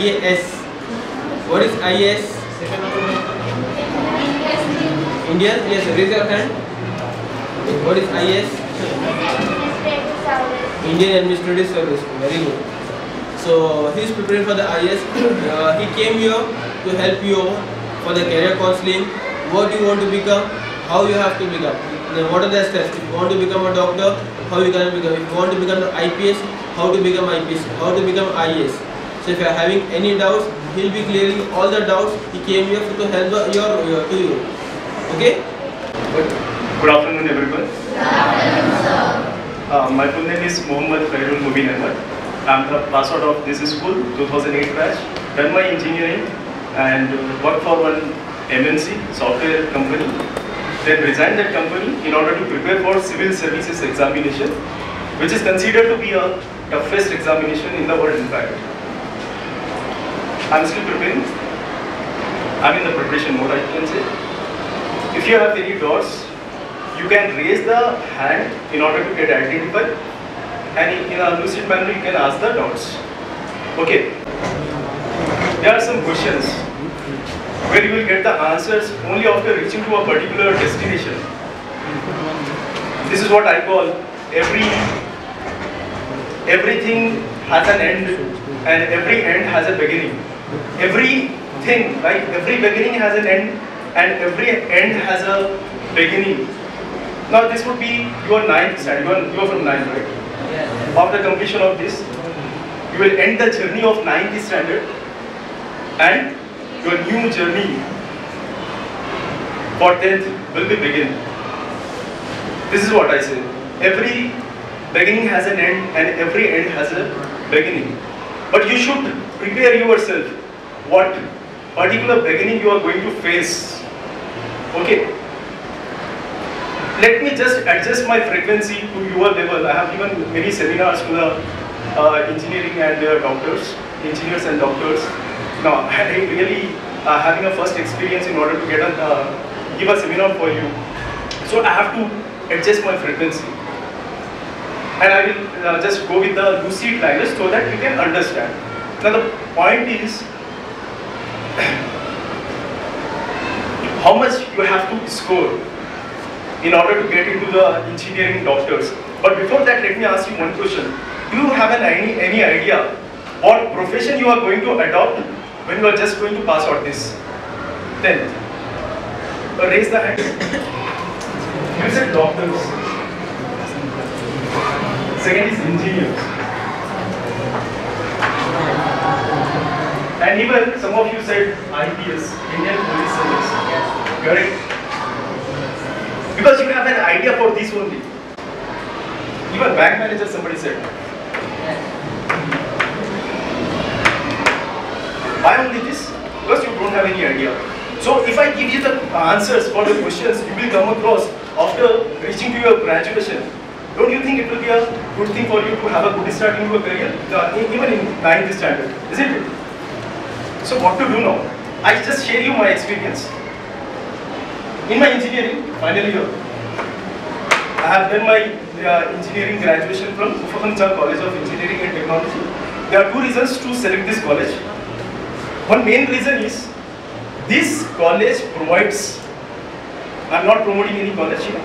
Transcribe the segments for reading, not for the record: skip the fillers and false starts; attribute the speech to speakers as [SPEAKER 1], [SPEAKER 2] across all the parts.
[SPEAKER 1] IAS. What is IAS? Indian? Yes, raise your hand. What is IAS? Indian Administrative Service. Very good. So he is preparing for the IAS. He came here to help you for the career counseling. What you want to become, how you have to become. Then what are the steps? If you want to become a doctor, how you can become. If you want to become an IPS, how to become IPS, how to become IAS. So if you are having any doubts, he will be clearing all the doubts. He came here to help to you. Okay?
[SPEAKER 2] Good afternoon, everyone.
[SPEAKER 3] Good afternoon, sir.
[SPEAKER 2] My full name is Mohammad Khairul Mubin Ahmed. I am the pass out of this school, 2008 batch. Done my engineering and worked for one MNC software company. Then resigned that company in order to prepare for civil services examination, which is considered to be a toughest examination in the world. In fact, I am still preparing. I am in the preparation mode, I can say. If you have any doubts, you can raise the hand in order to get identified, and in a lucid manner you can ask the doubts. Okay. There are some questions where you will get the answers only after reaching to a particular destination. This is what I call everything has an end and every end has a beginning. Everything, like every beginning has an end and every end has a beginning. Now this would be your 9th standard. You are from 9th, right? Yes. After completion of this, you will end the journey of 9th standard and your new journey for 10th will be begin. This is what I say. Every beginning has an end and every end has a beginning. But you should prepare yourself what particular beginning you are going to face. Okay. Let me just adjust my frequency to your level. I have given many seminars to the engineering and doctors, engineers and doctors. Now, I really having a first experience in order to get give a seminar for you. So I have to adjust my frequency. And I will just go with the lucid language so that you can understand. Now the point is, how much you have to score in order to get into the engineering doctors. But before that, let me ask you one question. Do you have any idea what profession you are going to adopt when you are just going to pass out this 10th? Raise the hand. You said doctors. Second is engineers. And even some of you said IPS, Indian Police Service. Correct? Because you have an idea for this only. Even bank manager, somebody said. Why only this? Because you don't have any idea. So if I give you the answers for the questions you will come across after reaching to your graduation, don't you think it will be a good thing for you to have a good start in your career? Even in 9th standard, isn't it? So what to do now? I just share you my experience. In my engineering, final year, I have done my engineering graduation from Ufahamcha College of Engineering and Technology. There are two reasons to select this college. One main reason is, this college provides, I am not promoting any college here.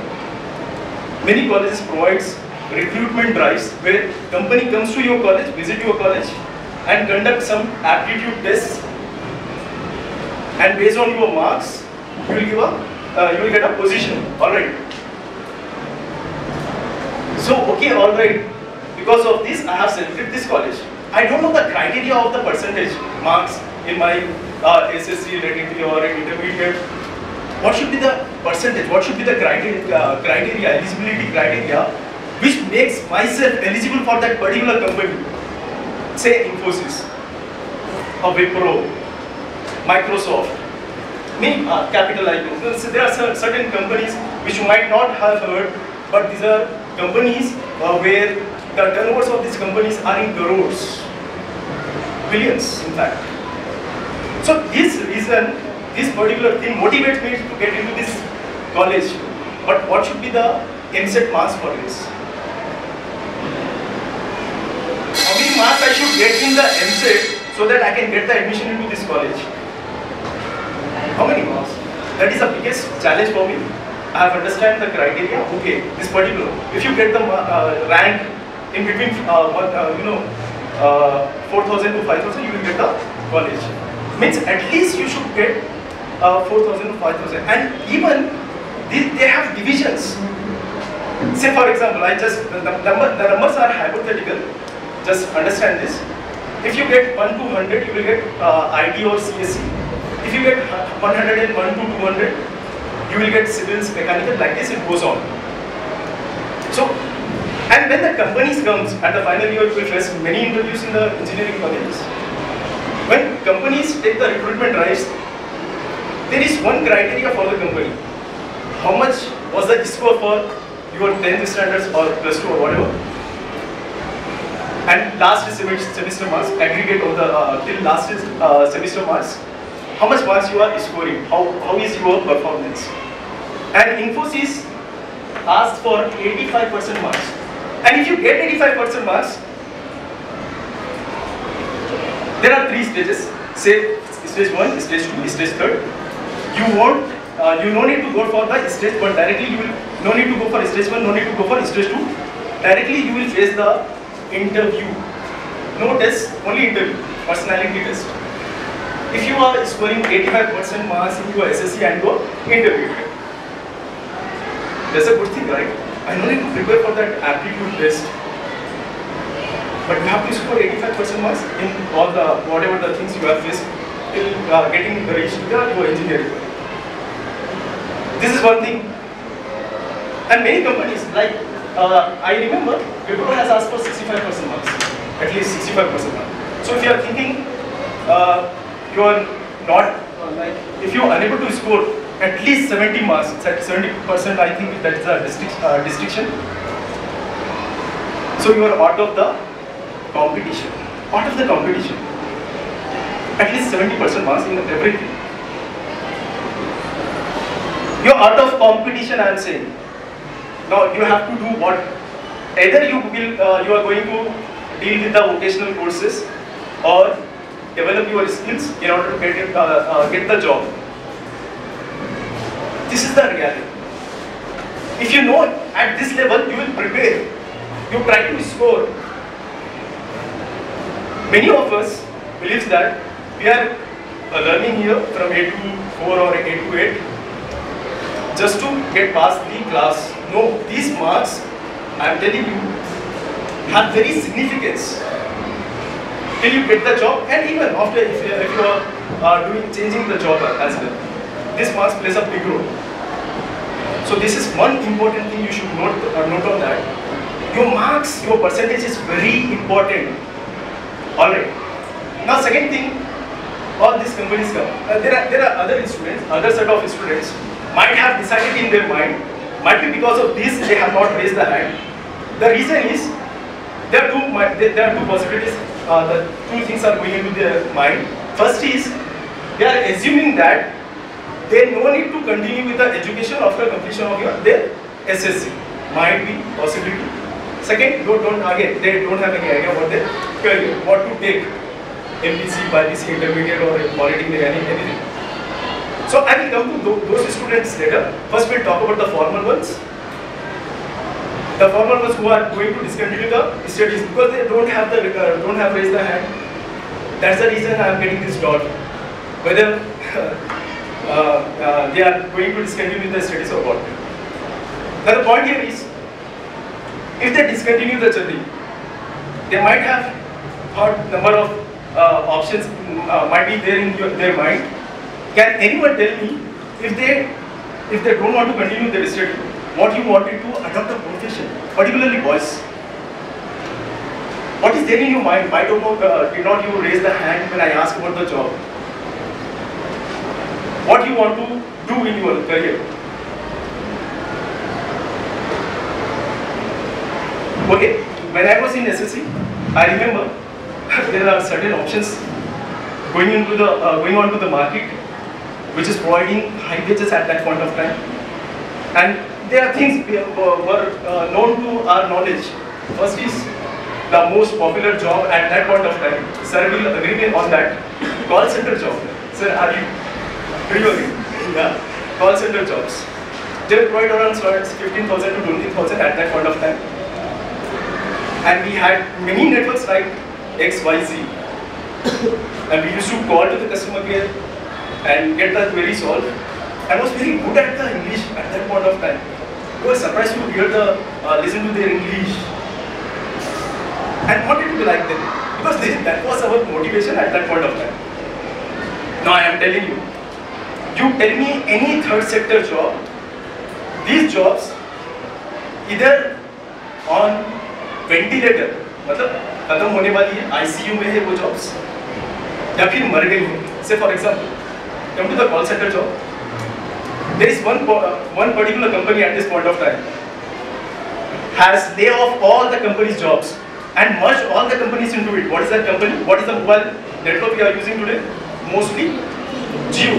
[SPEAKER 2] Many colleges provides recruitment drives where company comes to your college, visit your college and conduct some aptitude tests, and based on your marks, you will get a position. Alright. So, okay, alright. Because of this, I have selected this college. I don't know the criteria of the percentage marks in my SSC, relatively or intermediate. What should be the percentage? What should be the criteria, eligibility criteria, which makes myself eligible for that particular company? Say Infosys, or Wipro, Microsoft, capital icons. There are certain companies which you might not have heard, but these are companies where the turnovers of these companies are in crores, billions in fact. So this reason, this particular thing motivates me to get into this college. But what should be the MSET marks for this? How many marks I should get in the MSET so that I can get the admission into this college? How many marks? That is the biggest challenge for me. I have understand the criteria. Okay, this particular. If you get the rank in between, 4,000 to 5,000, you will get the college. Means at least you should get 4,000 to 5,000. And even they have divisions. Say for example, the numbers are hypothetical. Just understand this. If you get 1 to 100, you will get IT or CSC. If you get 101 to 200, you will get civils, mechanical. Like this, it goes on. So, and when the companies comes at the final year, you will face many interviews in the engineering colleges. When companies take the recruitment drives, there is one criteria for the company. How much was the score for your 10th standards or plus 2 or whatever? And last semester marks, aggregate of the till last semester marks, how much marks you are scoring, how is your performance. And Infosys asked for 85% marks. And if you get 85% marks, there are 3 stages. Say stage 1, stage 2, stage 3. You no need to go for the stage 1 directly. You will no need to go for stage 1, no need to go for stage 2. Directly you will face the interview. No test, only interview, personality test. If you are scoring 85% marks in your SSC and go interview, that's a good thing, right? I no need to prepare for that aptitude test. But you have to score 85% marks in all the whatever the things you have faced till getting reached to your engineering. This is one thing. And many companies, like I remember, Wipro has asked for 65% marks, at least 65% marks. So if you are thinking you are not if you are unable to score at least 70 marks, 70%, I think that is a distinction. So you are out of the competition. Out of the competition. At least 70% marks in everything. You are out of competition, I am saying. Now you have to do what? Either you are going to deal with the vocational courses or develop your skills in order to get the job. This is the reality. If you know at this level, you will prepare. You try to score. Many of us believe that we are learning here from 8 to 4 or 8 to 8 just to get past the class. No, these marks, I am telling you, have very significance till you get the job, and even after if you are changing the job as well. This marks plays a big role. So this is one important thing you should note on that. Your marks, your percentage is very important. Alright. Now second thing, all these companies come. There are other students, other set of students might have decided in their mind, might be because of this they have not raised the hand. The reason is there are two possibilities. The two things are going into their mind. First is they are assuming that they no need to continue with the education after completion of their SSC. Might be possibility. Second, they don't have any idea what their career, what to take, MPC, BPC, intermediate or polytechnic, anything. So I will come to those students later. First we'll talk about the formal ones. The formal ones who are going to discontinue the studies because they don't have raised the hand. That's the reason I am getting this dot. Whether they are going to discontinue the studies or what. Now the point here is, if they discontinue the journey, they might have thought number of options might be there in their mind. Can anyone tell me if they don't want to continue their study, what you wanted to adopt a profession, particularly boys? What is there in your mind? Why did not you raise the hand when I asked about the job? What you want to do in your career? Okay, when I was in SSC, I remember there are certain options going on to the market, which is providing high wages at that point of time. And there are things were known to our knowledge. First is the most popular job at that point of time. Sir will agree on that. Call center job. Sir, are you? Do you agree? Yeah. Call center jobs. They provide around 15,000 to 20,000 at that point of time. And we had many networks like XYZ. And we used to call to the customer care and get the query solved. I was very good at the English at that point of time. I was surprised to hear listen to their English. And wanted to be like them. Because that was our motivation at that point of time. Now I am telling you, you tell me any third sector job, these jobs either on ventilator, मतलब खत्म होने वाली है, ICU में है वो jobs, या फिर मर गई है. Say for example, come to the call center job. There is one particular company at this point of time has lay off all the company's jobs and merge all the companies into it. What is that company? What is the mobile network we are using today? Mostly Jio.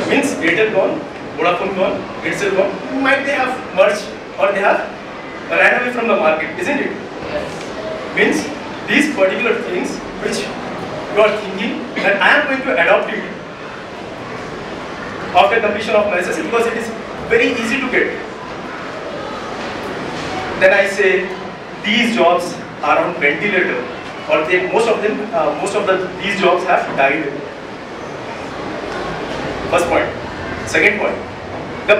[SPEAKER 2] Means Airtel gone, Vodafone gone, Airtel gone. Might they have merged or they have ran away from the market, isn't it?
[SPEAKER 1] Yes.
[SPEAKER 2] Means these particular things which you are thinking that I am going to adopt it after completion of my SSC because it is very easy to get. Then I say these jobs are on ventilator, or most of these jobs have died. First point. Second point, the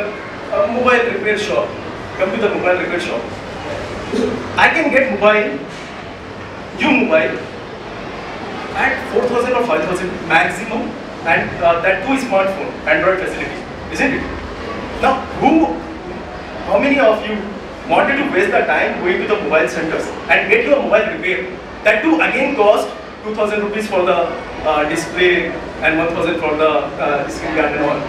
[SPEAKER 2] mobile repair shop. Come to the mobile repair shop. I can get new mobile at 4,000 or 5,000 maximum, and that too is smartphone, Android facility, isn't it? Now, how many of you wanted to waste the time going to the mobile centers and get your mobile repair? That too again cost 2,000 rupees for the display and 1,000 for the screen guard and all.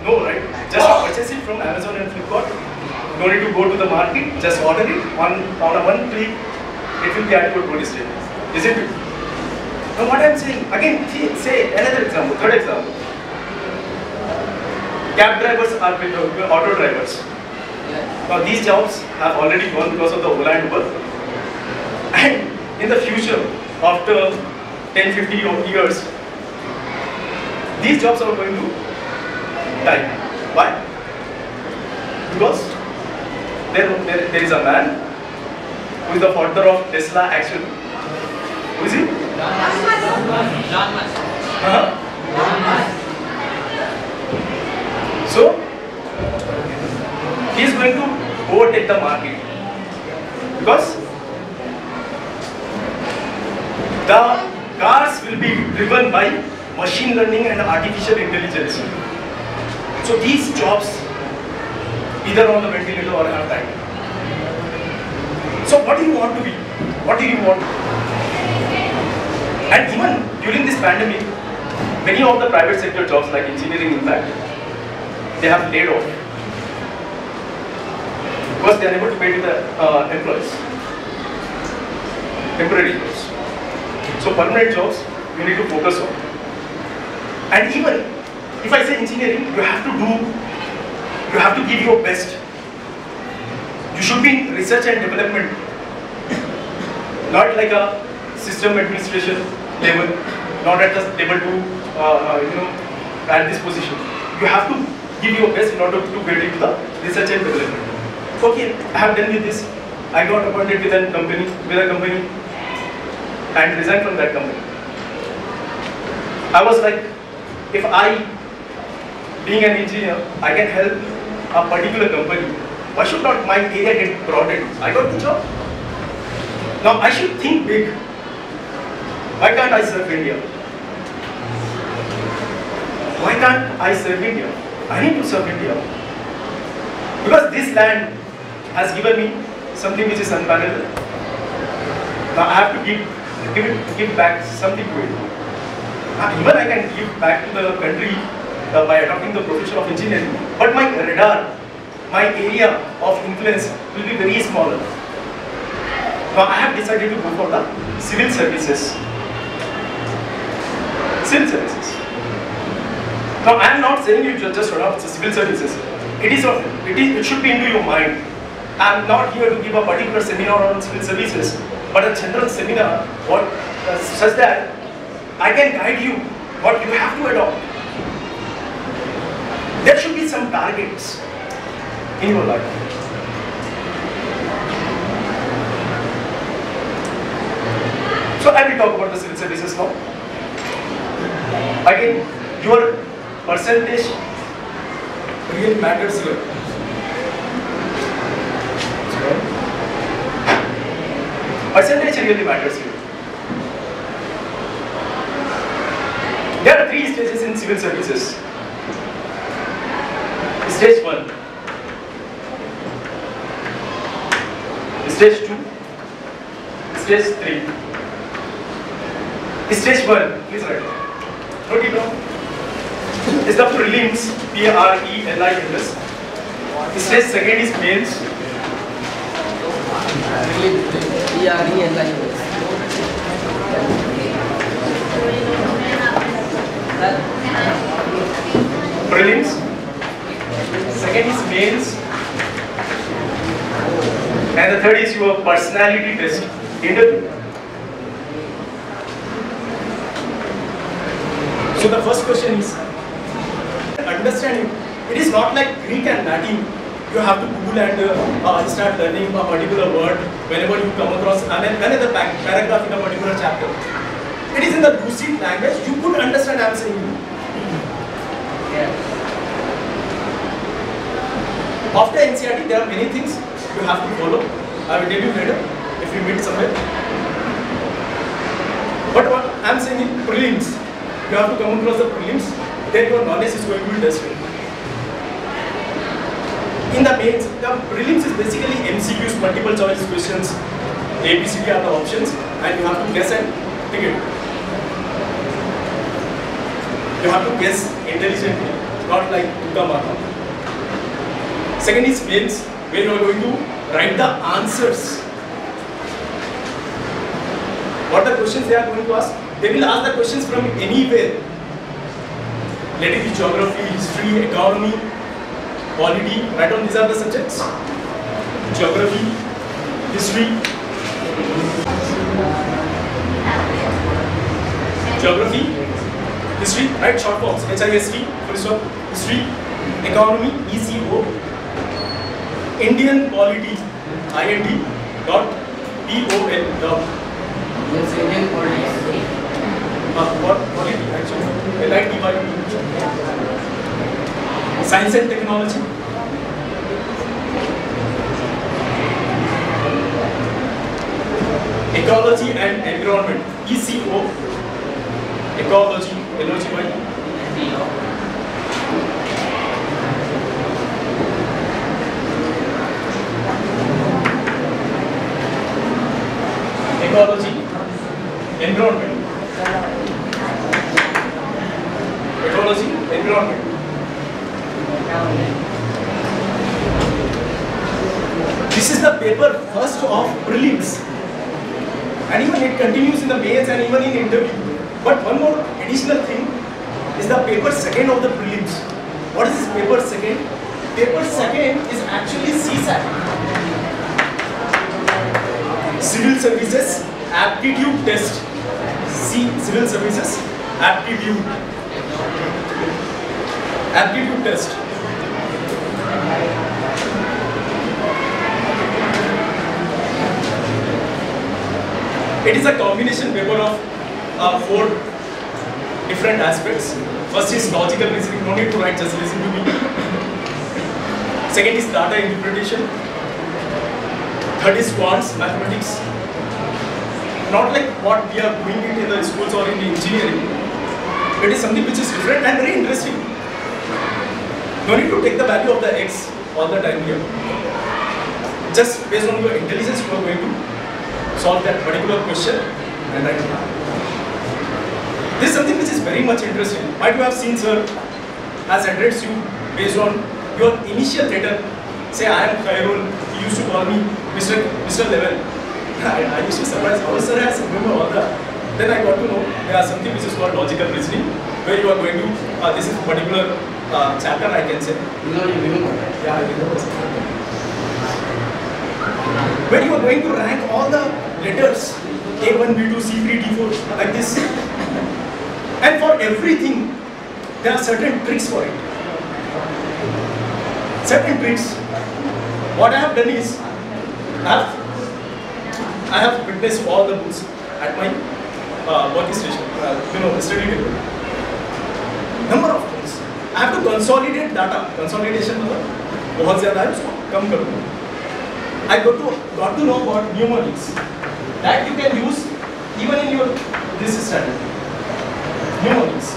[SPEAKER 2] No, right? Just purchase it from Amazon and Flipkart. No need to go to the market. Just order it on a one click. It will be at your doorstep, isn't it? Now, what I am saying again, say another example, third example. Cab drivers are auto drivers. Now these jobs have already gone because of the Ola and Uber. And in the future, after 10-50 years, these jobs are going to die. Why? Because there is a man who is the father of Tesla actually. Who is he?
[SPEAKER 1] Elon Musk.
[SPEAKER 2] So, he is going to overtake the market because the cars will be driven by machine learning and artificial intelligence. So these jobs either on the ventilator or have died. So what do you want to be? What do you want? And even during this pandemic, many of the private sector jobs like engineering, in fact, they have laid off because they are able to pay to the employees. Temporary jobs. So permanent jobs you need to focus on. And even if I say engineering, you have to give your best. You should be in research and development, not like a system administration level, not at the level to at this position. You have to give your best in order to get into the research and development. Okay, I have done with this. I got appointed with a company and resigned from that company. I was like, if I, being an engineer, I can help a particular company, why should not my area get broadened? I got the job. Now I should think big. Why can't I serve India? Why can't I serve India? I need to serve India. Because this land has given me something which is unparalleled. Now I have to give back something to it. Even I can give back to the country by adopting the profession of engineering, but my radar, my area of influence will be very small. Now I have decided to go for the civil services. Civil services. Now I am not saying you just adopt civil services. It should be into your mind. I am not here to give a particular seminar on civil services. but a general seminar, such that I can guide you what you have to adopt. There should be some targets in your life. So I will talk about the civil services now. Again, your percentage really matters here. Percentage really matters here. There are 3 stages in civil services. Stage 1, Stage 2, Stage 3. Stage 1, please write. Note it down. Is the prelims, P-R-E-L-I-M-S. Stage 2nd is mains. Prelims. 2nd is mains. And the 3rd is your personality test, interview. So the first question is, understanding, it is not like Greek and Latin. You have to Google and start learning a particular word whenever you come across another paragraph in a particular chapter. It is in the lucid language, you could understand I am saying. After NCERT, there are many things you have to follow. I will tell you later if we meet somewhere. But what I am saying is prelims. You have to come across the prelims, then your knowledge is going to be tested. In the mains, the prelims is basically MCQs, multiple choice questions. A, B, C, D are the options, and you have to guess and pick it. You have to guess intelligently, not like Tuka Maka. Second is mains, where you are going to write the answers. What the questions they are going to ask? They will ask the questions from anywhere. Let it be geography, history, economy, polity. Write down these are the subjects. Geography, history, write short forms. HIST, full stop, history, economy, ECO, Indian polity, IND, dot, POL, dot.
[SPEAKER 3] Yes, Indian polity.
[SPEAKER 2] What polity actually? LITY. Science and technology. Ecology and environment. ECO. Ecology. LOGY. Ecology. Environment. Ecology. Environment. This is the paper first of prelims, and even it continues in the mains and even in interview. But one more additional thing is the paper second of the prelims. What is this paper second? Paper second is actually CSAT, Civil Services Aptitude Test. Civil Services Aptitude Test. It is a combination paper of 4 different aspects. First is logical reasoning, no need to write, just listen to me. Second is data interpretation. Third is quants, mathematics. Not like what we are doing it in the schools or in the engineering. It is something which is different and very interesting. No need to take the value of the X all the time here. Just based on your intelligence, you are going to solve that particular question and write it down. This is something which is very much interesting. Might you have seen, sir, has addressed you based on your initial letter. Say, I am Khairul. He used to call me Mr. Level. I used to surprise how sir has remember all that. Then I got to know there is something which is called logical reasoning, where you are going to, this is a particular chapter I can say.
[SPEAKER 3] No, you remember?
[SPEAKER 2] Yeah, I remember. Where you are going to rank all the letters, A1, B2, C3, D4, like this. And for everything, there are certain tricks for it. Certain tricks. What I have done is, I have witnessed all the books at my workstation, study table. Number of things. I have to consolidate data. Consolidation मतलब बहुत ज़्यादा है, उसको कम करूँगा. I got to know about mnemonics that you can use even in your this standard. Mnemonics.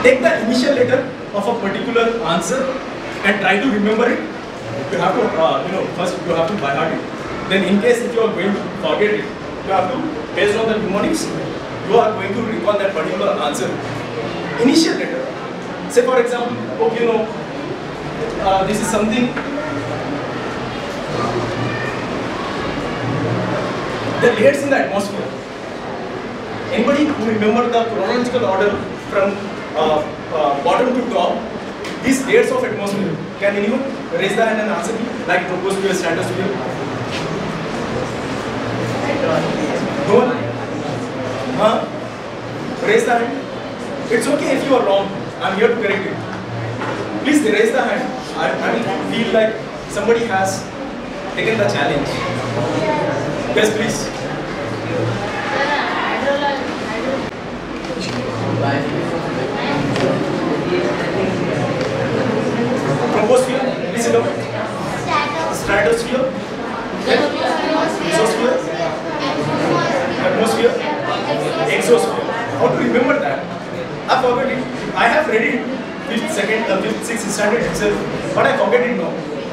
[SPEAKER 2] Take the initial letter of a particular answer and try to remember it. You have to, first you have to by heart it. Then in case if you are going to forget it, you have to, based on the mnemonics, you are going to recall that particular answer. Initial letter. Say for example, this is something, the layers in the atmosphere. Anybody who remember the chronological order from bottom to top, these layers of atmosphere, can anyone raise the hand and answer me? Like troposphere, stratosphere? No one? Raise the hand. It's okay if you are wrong. I'm here to correct it. Please raise the hand. I will feel like somebody has taken the challenge. Yes, please. Troposphere, please sit down. Stratosphere, mesosphere, atmosphere, exosphere. How to remember that? I forgot it. I have read it 5th, 6th standard itself, but I forget it now.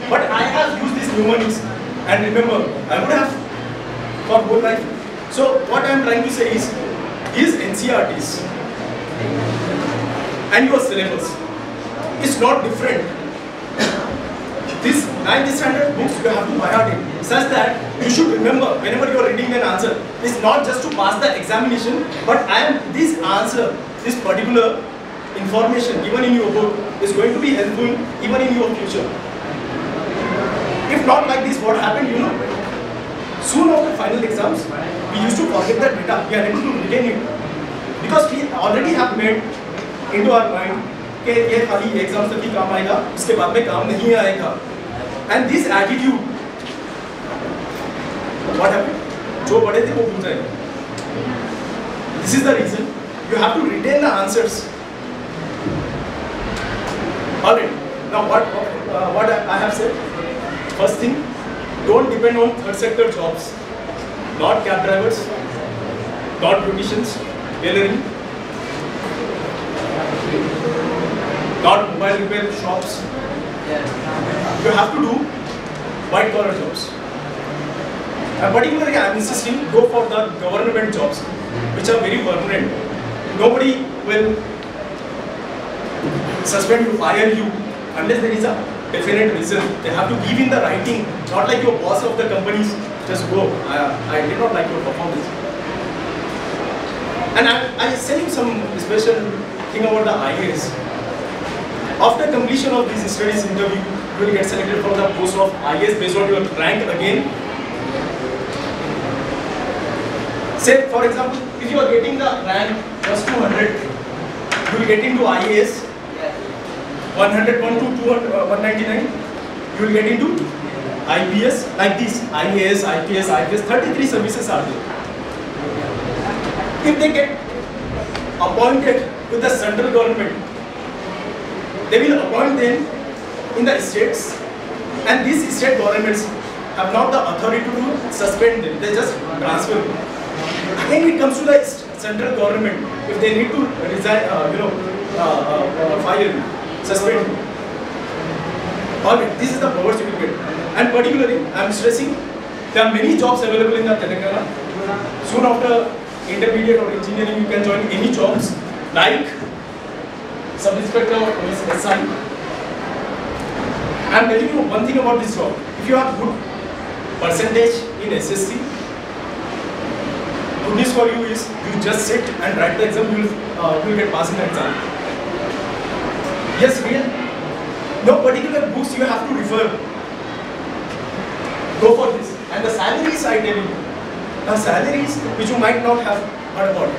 [SPEAKER 2] But I have used these mnemonics and remember, I would have for whole life. So what I am trying to say is, these NCERTs and your syllabus is not different. These 9th standard books you have to by heart it, such that you should remember whenever you are reading an answer, it's not just to pass the examination, but this answer, this particular information given in your book is going to be helpful even in your future. If not like this, what happened, soon after final exams, we used to forget that data, we are able to retain it. Because we already have made into our mind कि ये खाली exams तक ही काम आएगा, इसके बाद में काम नहीं आएगा. And this attitude, what happened? जो पढ़े थे वो भूल जाएंगे. This is the reason you have to retain the answers. Alright. Now what I have said. First thing, don't depend on third sector jobs. Not cab drivers, not beauticians, tailoring, not mobile repair shops. You have to do white collar jobs. And particularly I am insisting, go for the government jobs, which are very permanent. Nobody will suspend you, fire you, unless there is a definite reason. They have to give in the writing, not like your boss of the companies, just go, I did not like your performance. And I tell you some special thing about the IAS. After completion of this studies interview, you will get selected for the post of IAS based on your rank again. Say for example, if you are getting the rank plus 200, you will get into IAS. 101 to 199, you will get into IPS like this. IAS, IPS, IPS, 33 services are there. If they get appointed with the central government, they will appoint them in the states, and these state governments have not the authority to suspend them, they just transfer them. Again it comes to the central government, if they need to resign, fire, suspend. Alright, this is the powers you will get. And particularly, I am stressing, there are many jobs available in the Telangana. Soon after intermediate or engineering, you can join any jobs like sub-inspector or police SI. I am telling you one thing about this job. If you have good percentage in SSC, good news for you is you just sit and write the exam, you will get passed in the exam. Yes, real. No particular books you have to refer. Go for this. And the salaries, I tell you, the salaries which you might not have heard about.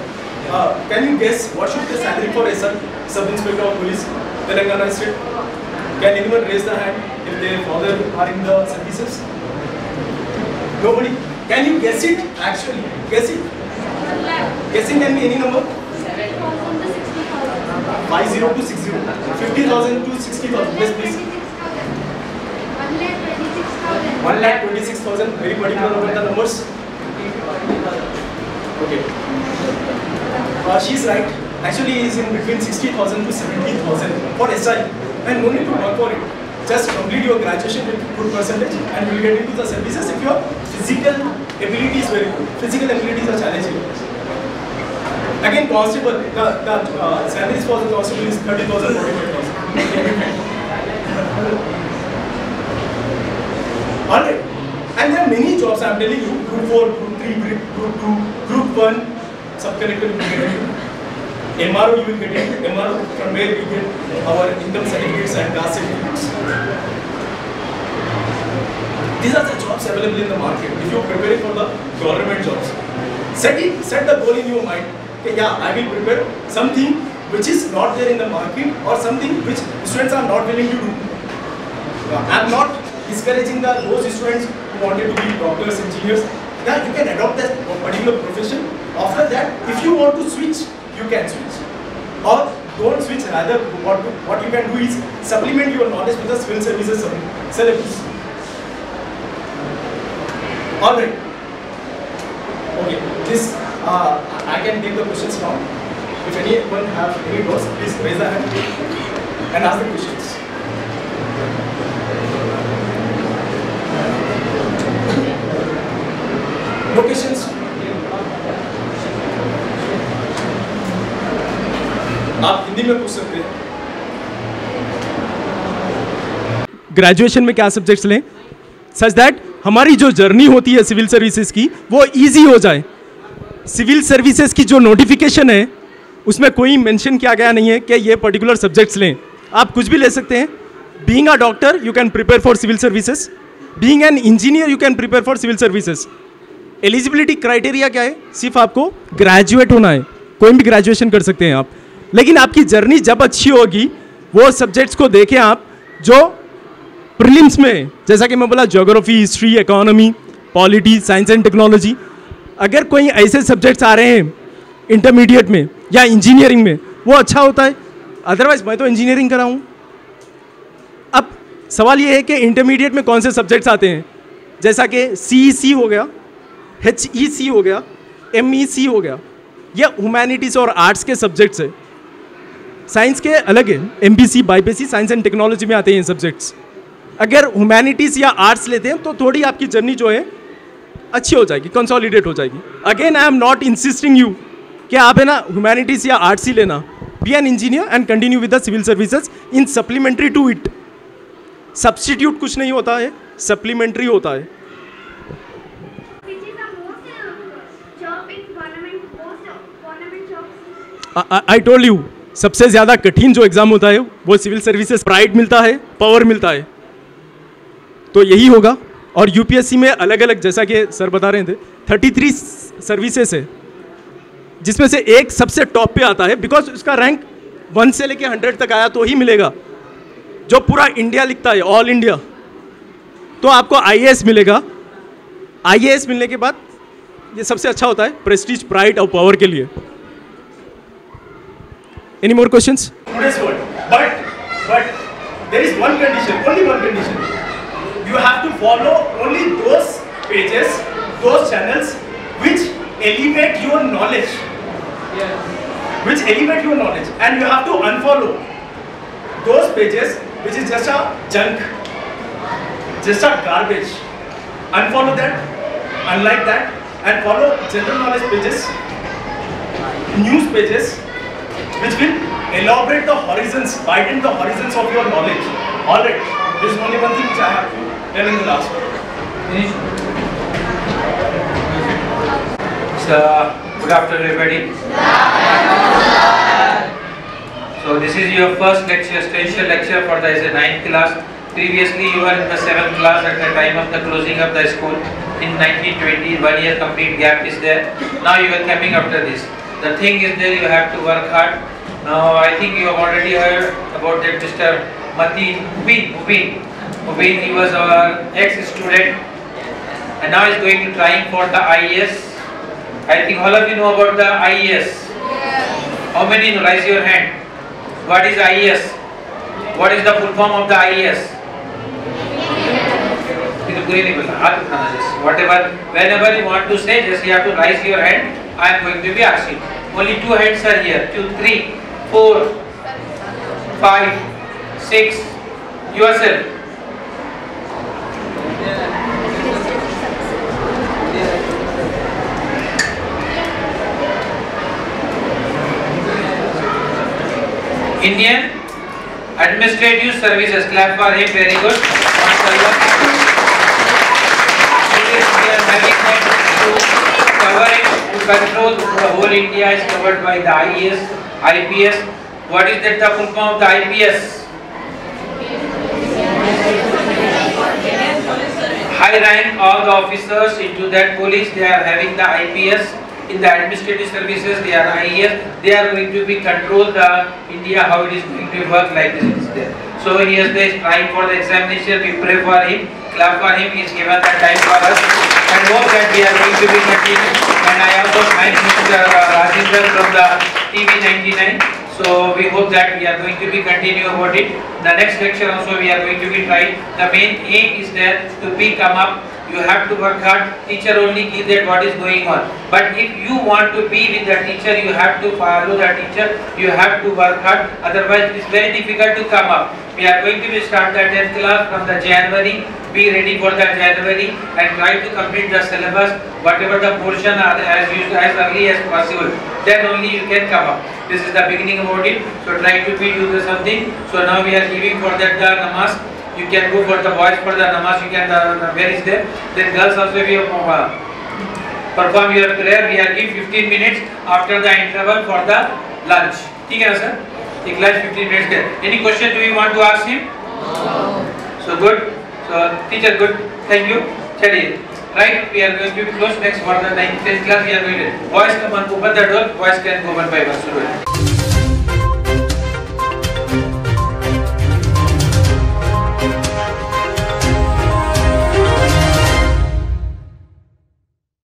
[SPEAKER 2] Can you guess what should the salary for a sub-inspector of police, Telangana state? Can anyone raise the hand if their father are in the services? Nobody? Can you guess it? Actually, guess it. Guessing can be any number. 50 to 60. 50,000 to 60,000. Yes, please. 1,26,000. Very particular about the numbers. Okay. She's right. Actually, he is in between 60,000 to 70,000 for SI. And no need to work for it. Just complete your graduation with good percentage and you will get into the services if your physical ability is very good. Physical abilities are challenging. Again, constable, the salaries for the constable is 30,000, 45,000. Alright. And there are many jobs, I am telling you, Group 4, Group 3, Group 2, Group 1, sub-connector you will get it. MRO you will get it. MRO from where we get our income certificates and caste certificates. These are the jobs available in the market if you are preparing for the government jobs. Set the goal in your mind. Okay, yeah, I will prepare something which is not there in the market or something which students are not willing to do. I am not discouraging those students who wanted to be doctors, engineers. Yeah, you can adopt that particular profession. After that, if you want to switch, you can switch. Or don't switch, rather what you can do is supplement your knowledge with the civil services syllabus. Alright. Okay, this I can take the questions now. If anyone have any doubts, please raise the hand and ask the questions. No questions? आप हिंदी में पूछ सकते हैं।
[SPEAKER 4] Graduation में क्या subjects लें such that हमारी जो जर्नी होती है सिविल सर्विसेज की वो इजी हो जाए। सिविल सर्विसेज की जो नोटिफिकेशन है उसमें कोई मेंशन किया गया नहीं है कि ये पर्टिकुलर सब्जेक्ट्स लें, आप कुछ भी ले सकते हैं। Being a doctor you can prepare for civil services, being an engineer you can prepare for civil services. Eligibility criteria क्या है? सिर्फ आपको ग्रेजुएट होना है, कोई भी ग्रेजुएशन कर सकते हैं आप। लेकिन आपकी जर्नी जब अच्छी होगी वो सब्जेक्ट्स को देखें आप जो प्रीलिम्स में, जैसा कि मैं बोला geography, history, economy, polity, science and technology, अगर कोई ऐसे सब्जेक्ट्स आ रहे हैं इंटरमीडिएट में या इंजीनियरिंग में वो अच्छा होता है। अदरवाइज मैं तो इंजीनियरिंग करा हूँ। अब सवाल ये है कि इंटरमीडिएट में कौन से सब्जेक्ट्स आते हैं, जैसा कि CEC हो गया, HEC हो गया, MEC हो गया, ये ह्यूमैनिटीज़ और आर्ट्स के सब्जेक्ट्स है। साइंस के अलग है, MPC, BIPC, science and technology में आते हैं ये सब्जेक्ट्स। अगर ह्यूमैनिटीज़ या आर्ट्स लेते हैं तो थोड़ी आपकी जर्नी जो है अच्छी हो जाएगी, कंसोलिडेट हो जाएगी। Again I am not insisting you कि आप है ना ह्यूमैनिटीज़ या आर्ट्स ही लेना। Be an engineer and continue with the civil services in supplementary to it. Substitute कुछ नहीं होता है, सप्लीमेंट्री होता है। आई टोल्ड यू सबसे ज़्यादा कठिन जो एग्ज़ाम होता है वो सिविल सर्विसेज। प्राइड मिलता है, पावर मिलता है, तो यही होगा। और यूपीएससी में अलग अलग, जैसा कि सर बता रहे थे, 33 सर्विसेज है जिसमें से एक सबसे टॉप पे आता है बिकॉज उसका रैंक 1 से लेके 100 तक आया तो ही मिलेगा, जो पूरा इंडिया लिखता है, ऑल इंडिया। तो आपको आईएएस मिलेगा। आईएएस मिलने के बाद ये सबसे अच्छा होता है प्रेस्टीज, प्राइड और पावर के लिए। Any more questions?
[SPEAKER 2] Today's world. But there is one condition, only one condition. You have to follow only those pages, those channels which elevate your knowledge. Which elevate your knowledge. And you have to unfollow those pages which is just a junk, just a garbage. Unfollow that, unlike that, and follow general knowledge pages, news pages, which will elaborate the horizons, widen the horizons of your knowledge. Alright, this is only one thing which I have to tell in the last one.
[SPEAKER 5] So, good afternoon everybody. So this is your first lecture, special lecture for the 9th class. Previously, you were in the 7th class at the time of the closing of the school in 1920. 1 year complete gap is there. Now you are coming after this. The thing is there, you have to work hard. Now I think you have already heard about that Mr. Mubin. He was our ex-student and now is going to trying for the IES. I think all of you know about the IES. How many know? Raise your hand. What is IES? What is the full form of the IES? Whatever, whenever you want to say, just you have to raise your hand. I am going to be asking. Only 2 hands are here. 2, 3, 4, 5, 6. Yourself. Indian Administrative Services. Clap for him. Very good. We are having that to cover it, to control the whole India is covered by the IES, IPS. What is that the full form of the IPS? High rank all the officers into that police, they are having the IPS. In the administrative services, they are IES. They are going to be control the India, how it is going to work like this is there. So he is trying for the examination. We pray for him, clap for him. He is given the time for us, and hope that we are going to be continuing. And I also thank Mr. Rajendra from the TV99. So we hope that we are going to be continue about it. The next lecture also we are going to be trying. The main aim is there to be come up. You have to work hard. Teacher only gives that what is going on. But if you want to be with the teacher, you have to follow the teacher. You have to work hard. Otherwise, it is very difficult to come up. We are going to start the 10th class from the January. Be ready for the January and try to complete the syllabus, whatever the portion as early as possible. Then only you can come up. This is the beginning about it. So try to be do something. So now we are giving for that the namaz. You can go for the boys for the namaz. You can where is there? Then girls also we perform your prayer. We are giving 15 minutes after the interval for the lunch. ठीक है ना sir? एक lunch 15 minutes there. Any question do you want to ask him? No. So good. So teacher good. Thank you. चलिए. Right? We are going to be close next for the 9th class. We are going to boys come and open the door. Boys can go one by one.